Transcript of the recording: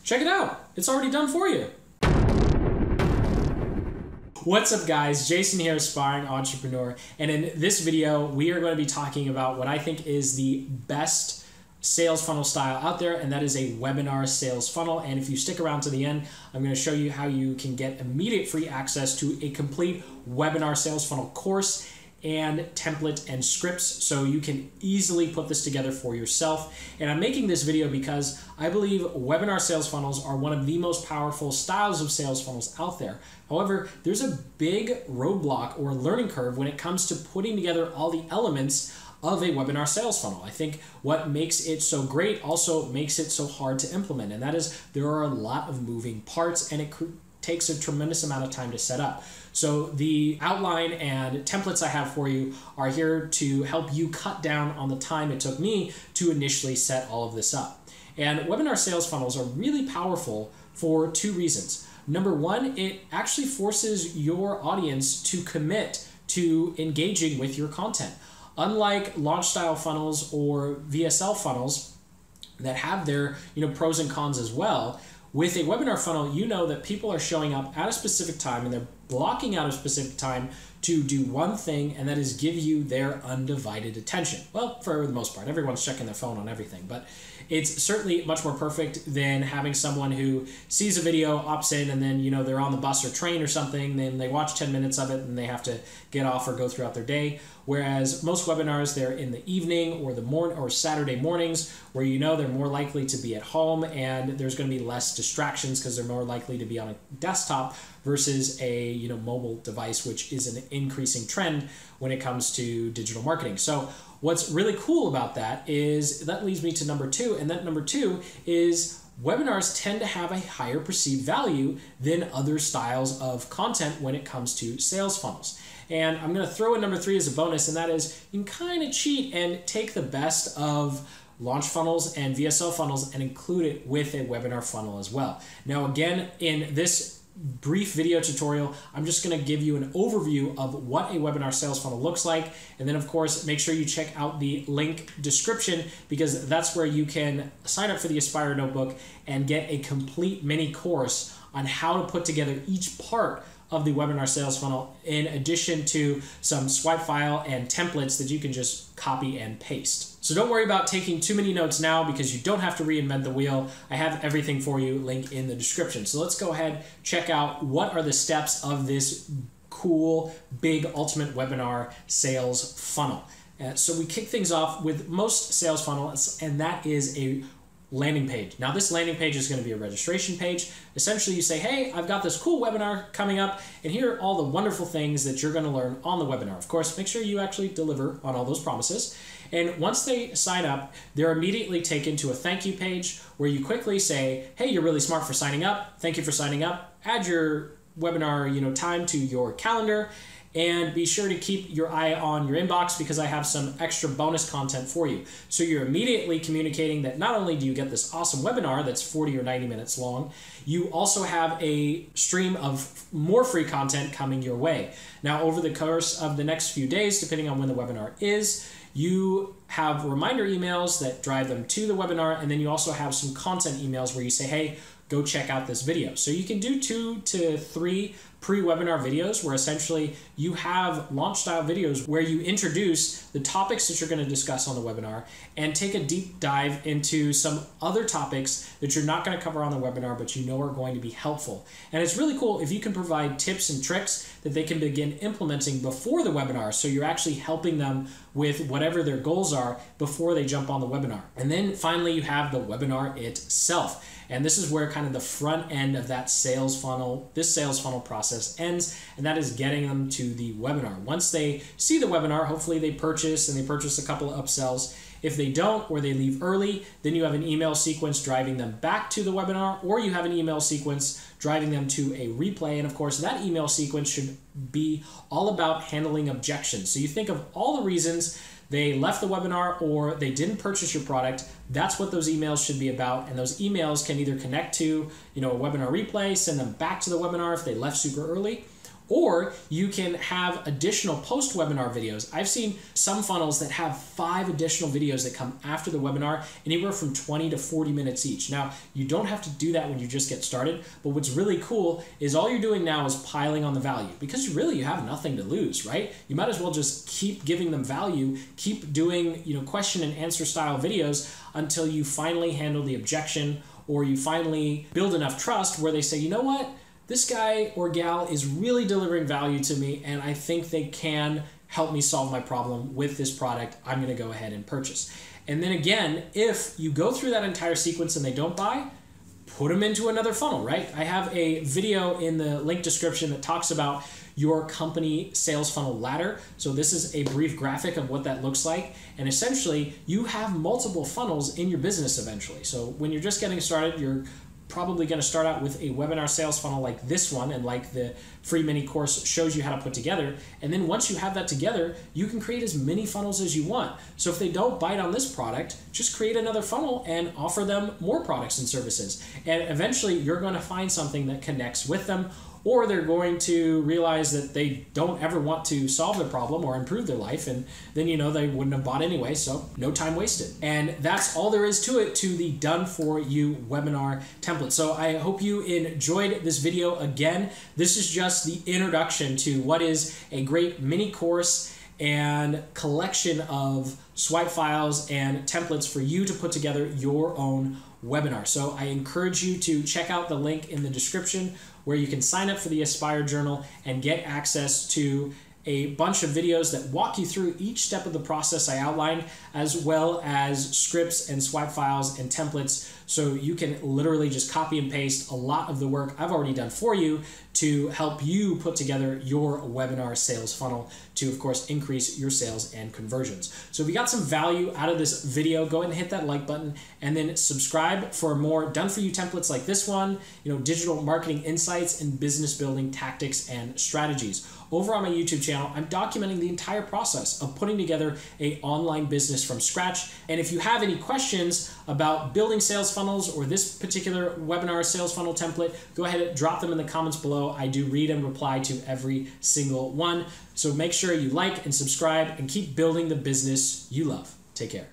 check it out. It's already done for you. What's up guys, Jason here, Aspiring Entrepreneur, and in this video we are going to be talking about what I think is the best sales funnel style out there, and that is a webinar sales funnel. And if you stick around to the end, I'm going to show you how you can get immediate free access to a complete webinar sales funnel course and template and scripts so you can easily put this together for yourself. And I'm making this video because I believe webinar sales funnels are one of the most powerful styles of sales funnels out there. However, there's a big roadblock or learning curve when it comes to putting together all the elements of a webinar sales funnel. I think what makes it so great also makes it so hard to implement, and that is there are a lot of moving parts and it takes a tremendous amount of time to set up. So the outline and templates I have for you are here to help you cut down on the time it took me to initially set all of this up. And webinar sales funnels are really powerful for two reasons. Number one, it actually forces your audience to commit to engaging with your content. Unlike launch style funnels or VSL funnels that have their pros and cons as well, with a webinar funnel, you know that people are showing up at a specific time and they're blocking out a specific time to do one thing, and that is give you their undivided attention. Well, for the most part, everyone's checking their phone on everything, but it's certainly much more perfect than having someone who sees a video, opts in, and then they're on the bus or train or something, then they watch 10 minutes of it and they have to get off or go throughout their day. Whereas most webinars, they're in the evening or the morning or Saturday mornings, where they're more likely to be at home and there's going to be less distractions because they're more likely to be on a desktop versus a mobile device, which is an increasing trend when it comes to digital marketing. So what's really cool about that is that leads me to number two, and that number two is webinars tend to have a higher perceived value than other styles of content when it comes to sales funnels. And I'm going to throw in number three as a bonus, and that is you can kind of cheat and take the best of launch funnels and VSL funnels and include it with a webinar funnel as well. Now again, in this brief video tutorial, I'm just going to give you an overview of what a webinar sales funnel looks like, and then of course make sure you check out the link description, because that's where you can sign up for the Aspire notebook and get a complete mini course on how to put together each part of the webinar sales funnel, in addition to some swipe file and templates that you can just copy and paste. So don't worry about taking too many notes now, because you don't have to reinvent the wheel. I have everything for you, link in the description. So let's go ahead, check out what are the steps of this cool, big, ultimate webinar sales funnel. So we kick things off with most sales funnels, and that is a landing page. Now this landing page is going to be a registration page. Essentially you say, hey, I've got this cool webinar coming up, and here are all the wonderful things that you're going to learn on the webinar. Of course, make sure you actually deliver on all those promises. And once they sign up, they're immediately taken to a thank you page where you quickly say, hey, you're really smart for signing up. Thank you for signing up. Add your webinar time to your calendar. And be sure to keep your eye on your inbox, because I have some extra bonus content for you. So you're immediately communicating that not only do you get this awesome webinar that's 40 or 90 minutes long, you also have a stream of more free content coming your way. Now, over the course of the next few days, depending on when the webinar is, you have reminder emails that drive them to the webinar, and then you also have some content emails where you say, hey, go check out this video. So you can do 2 to 3 pre-webinar videos where essentially you have launch style videos where you introduce the topics that you're going to discuss on the webinar and take a deep dive into some other topics that you're not going to cover on the webinar but are going to be helpful. And it's really cool if you can provide tips and tricks that they can begin implementing before the webinar, so you're actually helping them with whatever their goals are before they jump on the webinar. And then finally you have the webinar itself. And this is where kind of the front end of that sales funnel, this sales funnel process ends, and that is getting them to the webinar. Once they see the webinar, hopefully they purchase, and they purchase a couple of upsells. If they don't, or they leave early, then you have an email sequence driving them back to the webinar, or you have an email sequence driving them to a replay. And of course, that email sequence should be all about handling objections. So you think of all the reasons they left the webinar or they didn't purchase your product. That's what those emails should be about. And those emails can either connect to a webinar replay, send them back to the webinar if they left super early, Or you can have additional post-webinar videos. I've seen some funnels that have 5 additional videos that come after the webinar, anywhere from 20 to 40 minutes each. Now, you don't have to do that when you just get started, but what's really cool is all you're doing now is piling on the value, because you have nothing to lose, right? You might as well just keep giving them value, keep doing, question and answer style videos until you finally handle the objection, or you finally build enough trust where they say, you know what? This guy or gal is really delivering value to me, and I think they can help me solve my problem with this product. I'm going to go ahead and purchase. And then again, if you go through that entire sequence and they don't buy, put them into another funnel, right? I have a video in the link description that talks about your company sales funnel ladder. So this is a brief graphic of what that looks like. And essentially, you have multiple funnels in your business eventually. So when you're just getting started, you're probably going to start out with a webinar sales funnel like this one, and like the free mini course shows you how to put together. And then once you have that together, you can create as many funnels as you want. So if they don't bite on this product, just create another funnel and offer them more products and services. And eventually you're going to find something that connects with them, or they're going to realize that they don't ever want to solve their problem or improve their life, and then they wouldn't have bought anyway, so no time wasted. And that's all there is to it, to the done for you webinar template. So I hope you enjoyed this video. Again, this is just the introduction to what is a great mini course and collection of swipe files and templates for you to put together your own webinar. So I encourage you to check out the link in the description where you can sign up for the Aspire Journal and get access to a bunch of videos that walk you through each step of the process I outlined, as well as scripts and swipe files and templates, so you can literally just copy and paste a lot of the work I've already done for you to help you put together your webinar sales funnel to, of course, increase your sales and conversions. So if you got some value out of this video, go ahead and hit that like button and then subscribe for more done for you templates like this one, digital marketing insights and business building tactics and strategies. Over on my YouTube channel, I'm documenting the entire process of putting together an online business from scratch. And if you have any questions about building sales funnels or this particular webinar sales funnel template, go ahead and drop them in the comments below. I do read and reply to every single one. So make sure you like and subscribe and keep building the business you love. Take care.